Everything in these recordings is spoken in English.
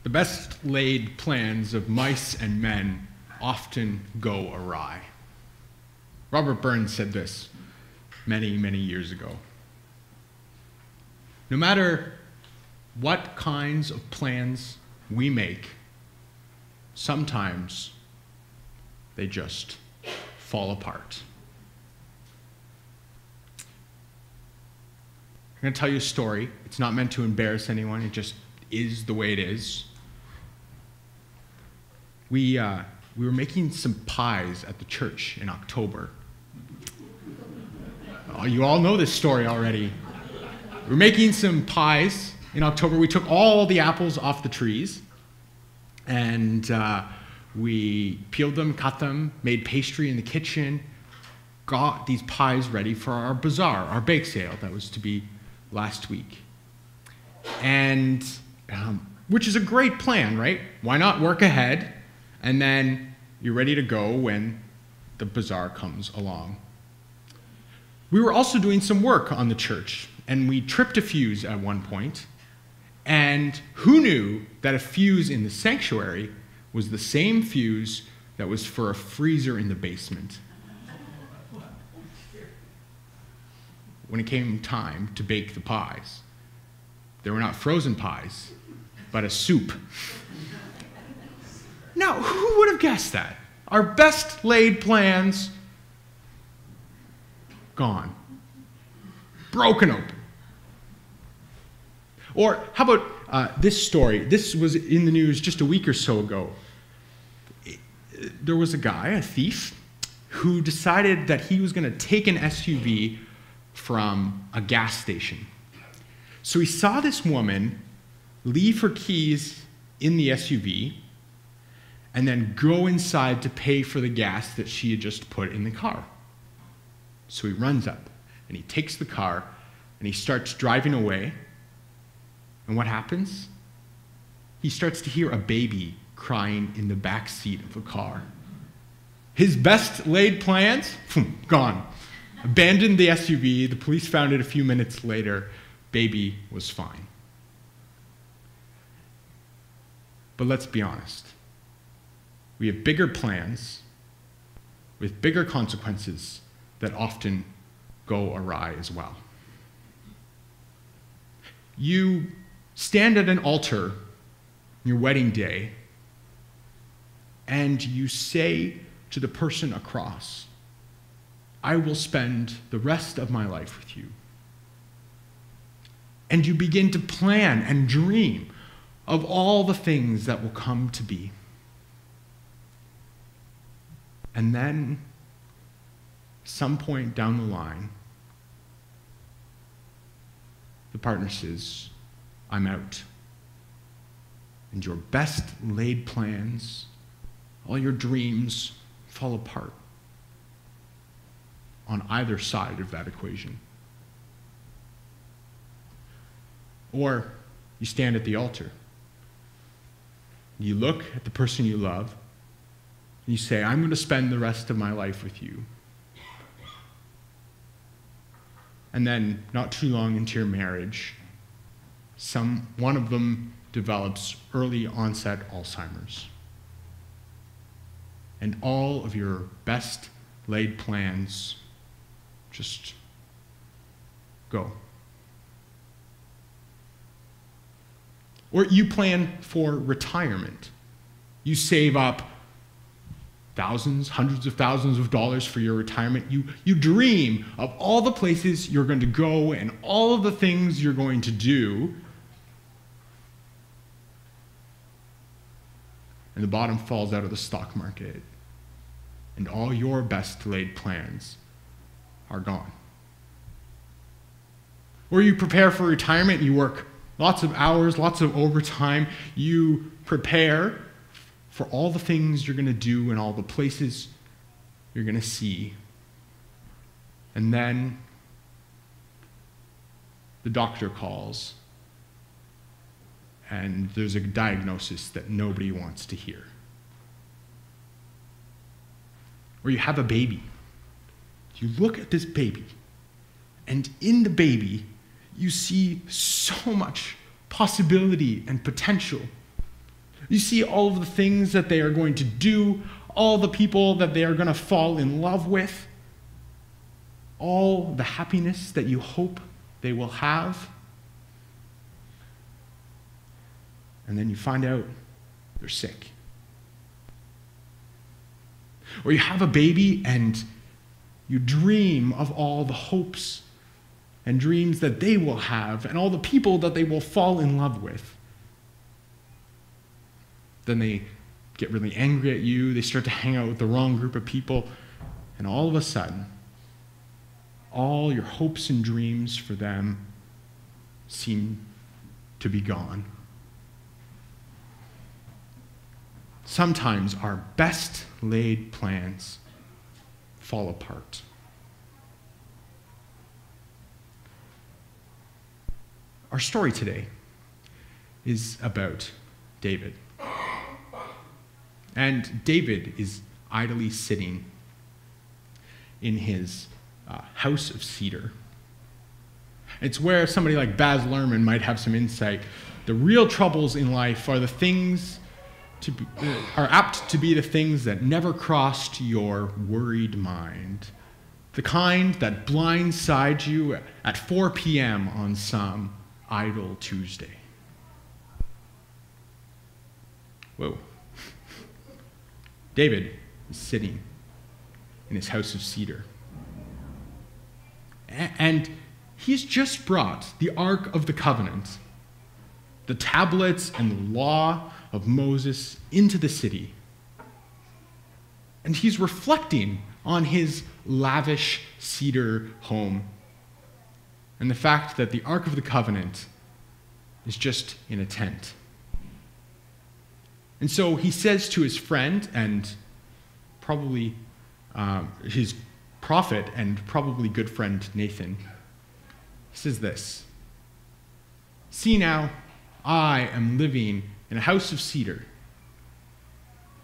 The best laid plans of mice and men often go awry. Robert Burns said this many, many years ago. No matter what kinds of plans we make, sometimes they just fall apart. I'm going to tell you a story. It's not meant to embarrass anyone. It just is the way it is. We were making some pies at the church in October. Oh, you all know this story already. We were making some pies in October. We took all the apples off the trees, and we peeled them, cut them, made pastry in the kitchen, got these pies ready for our bazaar, our bake sale that was to be last week. And which is a great plan, right? Why not work ahead, and then you're ready to go when the bazaar comes along. We were also doing some work on the church, and we tripped a fuse at one point, and who knew that a fuse in the sanctuary was the same fuse that was for a freezer in the basement? When it came time to bake the pies, they were not frozen pies, but a soup. Now, who would have guessed that? Our best laid plans, gone. Broken open. Or how about this story? This was in the news just a week or so ago. There was a guy, a thief, who decided that he was going to take an SUV from a gas station. So he saw this woman leave her keys in the SUV and then go inside to pay for the gas that she had just put in the car. So he runs up and he takes the car and he starts driving away. And what happens? He starts to hear a baby crying in the back seat of the car. His best laid plans, gone. Abandoned the SUV. The police found it a few minutes later. Baby was fine. But let's be honest. We have bigger plans with bigger consequences that often go awry as well. You stand at an altar on your wedding day and you say to the person across, I will spend the rest of my life with you. And you begin to plan and dream of all the things that will come to be. And then, some point down the line, the partner says, I'm out. And your best laid plans, all your dreams fall apart on either side of that equation. Or you stand at the altar. You look at the person you love, and you say, I'm going to spend the rest of my life with you. And then, not too long into your marriage, one of them develops early onset Alzheimer's. And all of your best laid plans just go. Or you plan for retirement. You save up thousands, hundreds of thousands of dollars for your retirement. You dream of all the places you're going to go and all of the things you're going to do. And the bottom falls out of the stock market. And all your best laid plans are gone. Or you prepare for retirement, you work lots of hours, lots of overtime. You prepare for all the things you're going to do and all the places you're going to see. And then the doctor calls, and there's a diagnosis that nobody wants to hear. Or you have a baby. You look at this baby, and in the baby, you see so much possibility and potential. You see all of the things that they are going to do, all the people that they are going to fall in love with, all the happiness that you hope they will have. And then you find out they're sick. Or you have a baby and you dream of all the hopes and dreams that they will have and all the people that they will fall in love with. Then they get really angry at you, they start to hang out with the wrong group of people, and all of a sudden, all your hopes and dreams for them seem to be gone. Sometimes our best laid plans fall apart. Our story today is about David. And David is idly sitting in his house of cedar. It's where somebody like Baz Luhrmann might have some insight. The real troubles in life are the things are apt to be the things that never crossed your worried mind. The kind that blindside you at 4 p.m. on some idle Tuesday. Whoa. David is sitting in his house of cedar. And he's just brought the Ark of the Covenant, the tablets and the law of Moses, into the city. And he's reflecting on his lavish cedar home and the fact that the Ark of the Covenant is just in a tent. And so he says to his friend and probably his prophet and probably good friend Nathan, he says this: "See now, I am living in a house of cedar,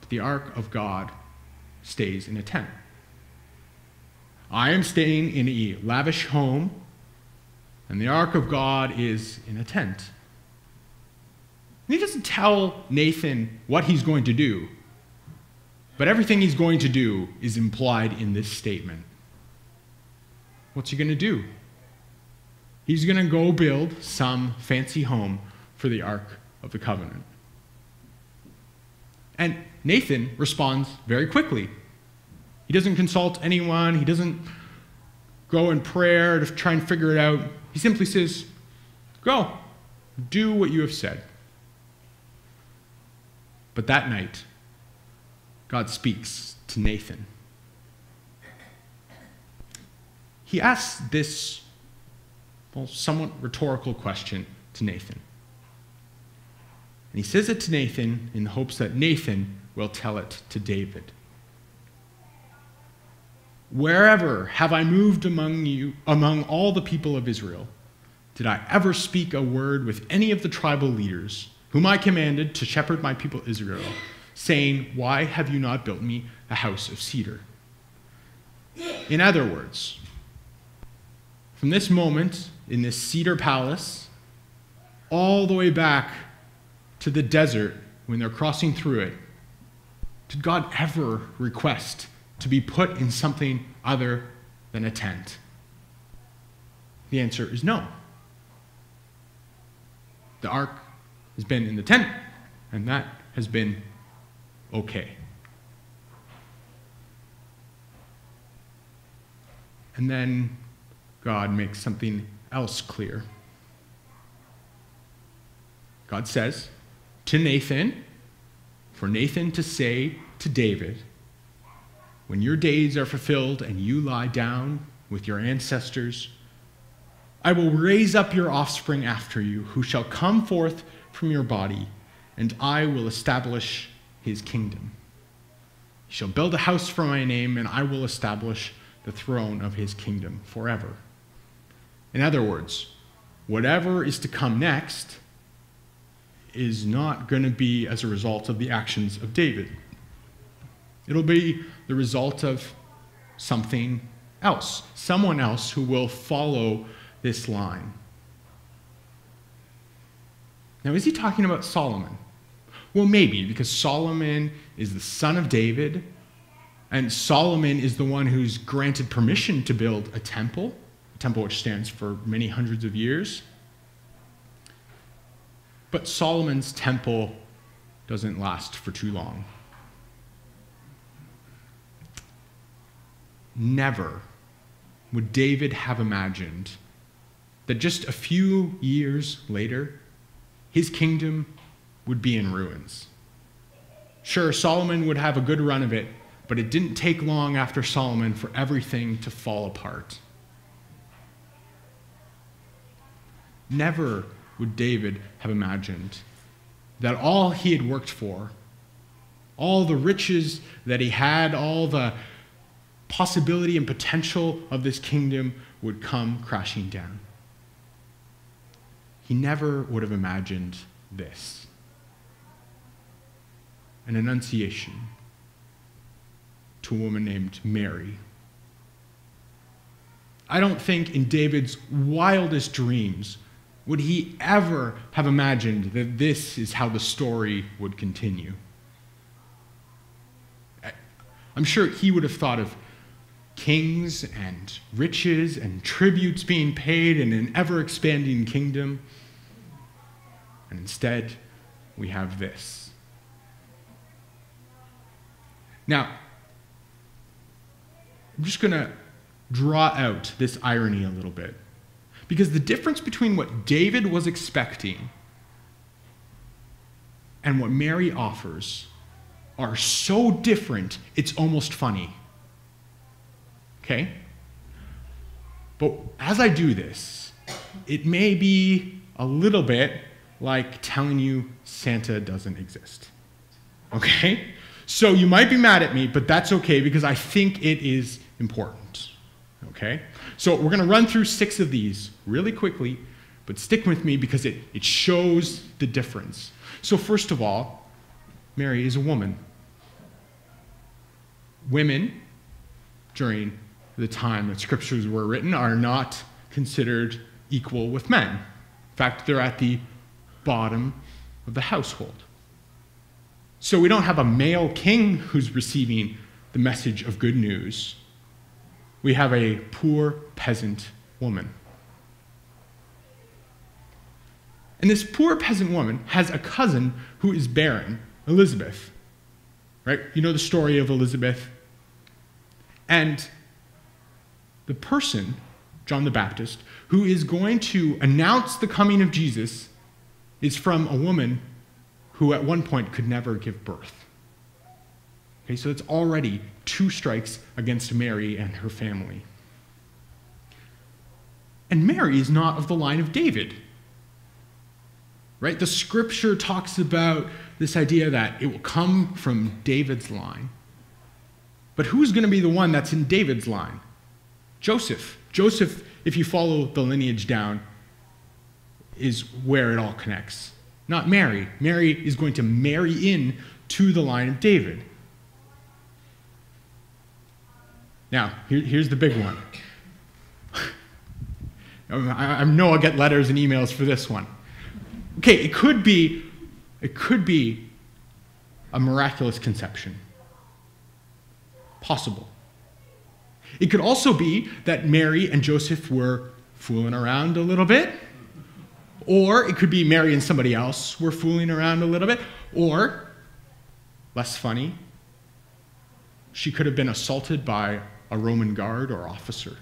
but the ark of God stays in a tent. I am staying in a lavish home, and the ark of God is in a tent." And he doesn't tell Nathan what he's going to do, but everything he's going to do is implied in this statement. What's he going to do? He's going to go build some fancy home for the Ark of the Covenant. And Nathan responds very quickly. He doesn't consult anyone. He doesn't go in prayer to try and figure it out. He simply says, "Go, do what you have said." But that night, God speaks to Nathan. He asks this, somewhat rhetorical question to Nathan. And he says it to Nathan in the hopes that Nathan will tell it to David. "Wherever have I moved among you, among all the people of Israel? Did I ever speak a word with any of the tribal leaders, whom I commanded to shepherd my people Israel, saying, 'Why have you not built me a house of cedar?'" In other words, from this moment in this cedar palace, all the way back to the desert when they're crossing through it, did God ever request to be put in something other than a tent? The answer is no. The ark has been in the tent, and that has been okay. And then God makes something else clear. God says to Nathan, for Nathan to say to David, "When your days are fulfilled and you lie down with your ancestors, I will raise up your offspring after you, who shall come forth from your body, and I will establish his kingdom. He shall build a house for my name, and I will establish the throne of his kingdom forever." In other words, whatever is to come next is not going to be as a result of the actions of David. It'll be the result of something else, someone else who will follow this line. Now, is he talking about Solomon? Well, maybe, because Solomon is the son of David, and Solomon is the one who's granted permission to build a temple which stands for many hundreds of years. But Solomon's temple doesn't last for too long. Never would David have imagined that just a few years later, his kingdom would be in ruins. Sure, Solomon would have a good run of it, but it didn't take long after Solomon for everything to fall apart. Never would David have imagined that all he had worked for, all the riches that he had, all the possibility and potential of this kingdom would come crashing down. He never would have imagined this. An annunciation to a woman named Mary. I don't think in David's wildest dreams would he ever have imagined that this is how the story would continue. I'm sure he would have thought of kings and riches and tributes being paid in an ever-expanding kingdom. And instead, we have this. Now, I'm just going to draw out this irony a little bit. Because the difference between what David was expecting and what Mary offers are so different, it's almost funny. Okay? But as I do this, it may be a little bit like telling you Santa doesn't exist. Okay? So you might be mad at me, but that's okay because I think it is important. Okay? So we're going to run through 6 of these really quickly, but stick with me because it shows the difference. So first of all, Mary is a woman. Women, during the time that scriptures were written, are not considered equal with men. In fact, they're at the bottom of the household. So we don't have a male king who's receiving the message of good news. We have a poor peasant woman. And this poor peasant woman has a cousin who is barren, Elizabeth. Right? You know the story of Elizabeth. And the person, John the Baptist, who is going to announce the coming of Jesus is from a woman who at one point could never give birth. Okay, so it's already 2 strikes against Mary and her family. And Mary is not of the line of David. Right? The scripture talks about this idea that it will come from David's line. But who's going to be the one that's in David's line? Joseph. Joseph, if you follow the lineage down, is where it all connects. Not Mary. Mary is going to marry in to the line of David. Now, here's the big one. I know I'll get letters and emails for this one. Okay, it could be a miraculous conception. Possible. It could also be that Mary and Joseph were fooling around a little bit. Or it could be Mary and somebody else were fooling around a little bit. Or, less funny, she could have been assaulted by a Roman guard or officer.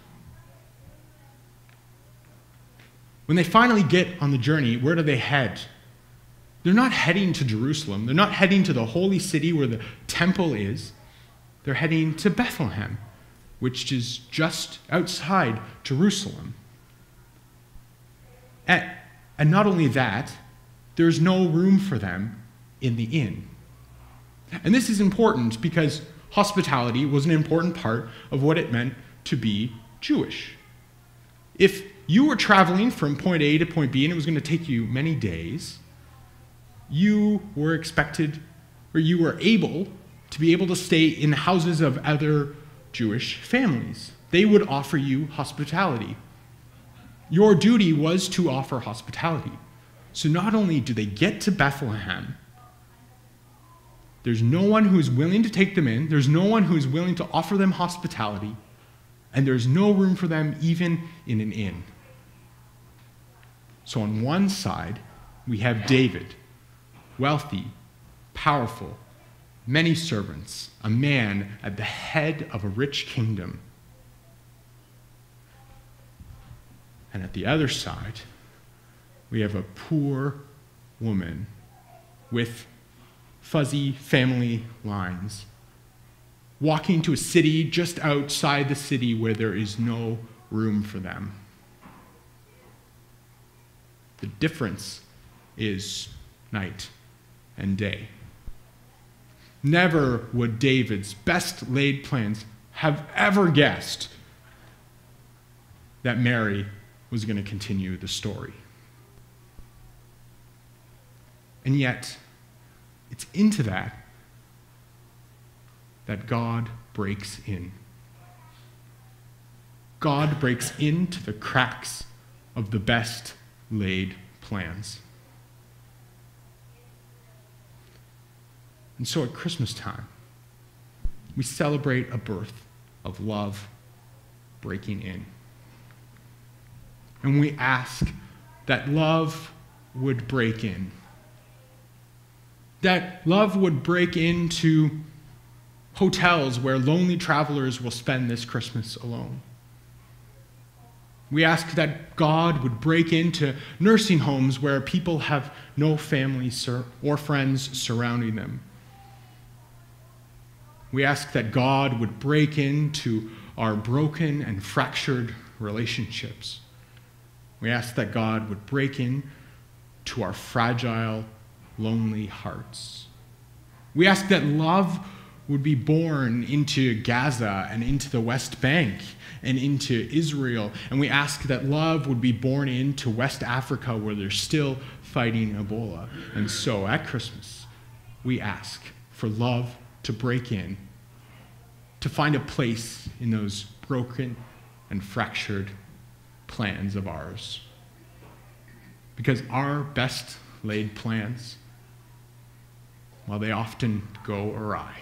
When they finally get on the journey, where do they head? They're not heading to Jerusalem. They're not heading to the holy city where the temple is. They're heading to Bethlehem, which is just outside Jerusalem. And not only that, there's no room for them in the inn. And this is important because hospitality was an important part of what it meant to be Jewish. If you were traveling from point A to point B and it was going to take you many days, you were expected, or you were able to be able to stay in the houses of other Jewish families. They would offer you hospitality. Your duty was to offer hospitality. So not only do they get to Bethlehem, There's no one who's willing to take them in. There's no one who's willing to offer them hospitality. And there's no room for them even in an inn. So on one side, we have David, wealthy, powerful, many servants, a man at the head of a rich kingdom. And at the other side, we have a poor woman with fuzzy family lines, walking to a city just outside the city where there is no room for them. The difference is night and day. Never would David's best laid plans have ever guessed that Mary was going to continue the story. And yet, it's into that God breaks in. God breaks into the cracks of the best laid plans. And so at Christmas time, we celebrate a birth of love breaking in. And we ask that love would break in. That love would break into hotels where lonely travelers will spend this Christmas alone. We ask that God would break into nursing homes where people have no family or friends surrounding them. We ask that God would break into our broken and fractured relationships. We ask that God would break in to our fragile, lonely hearts. We ask that love would be born into Gaza and into the West Bank and into Israel. And we ask that love would be born into West Africa where they're still fighting Ebola. And so at Christmas, we ask for love to break in, to find a place in those broken and fractured plans of ours. Because our best laid plans, well, they often go awry.